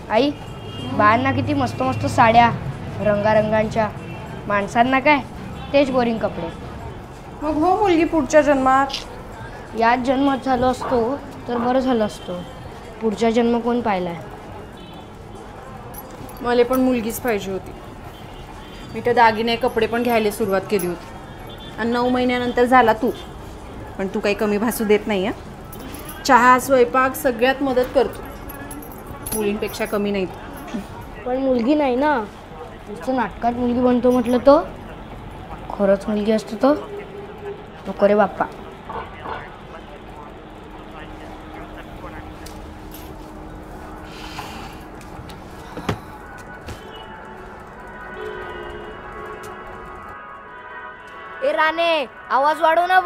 आई, बायांना किती मस्त मस्त साड्या रंगारंगांच्या, माणसांना काय तेच बोरिंग कपडे. मग हो मुलगी पुढच्या जन्मात. याच जन्मात झालो असतो तर बरं झालं असतं. पुढचा जन्म कोण पाहिलाय? मला पण मुलगीच पाहिजे होती. मी तर दागिने कपडे पण घ्यायला सुरुवात केली होती आणि 9 महिन्यानंतर झाला तू. पण तू काही कमी भासू देत नाही हा. चहा स्वयंपाक सगळ्यात मदत करतो. मुलींपेक्षा कमी नाही तू. पण मुलगी नाही ना, नुसतं नाटकात मुलगी बनतो म्हटलं तो. खरंच मुलगी असतो तो नको रे बाप्पा. ए राणे, आवाज वाढव ना.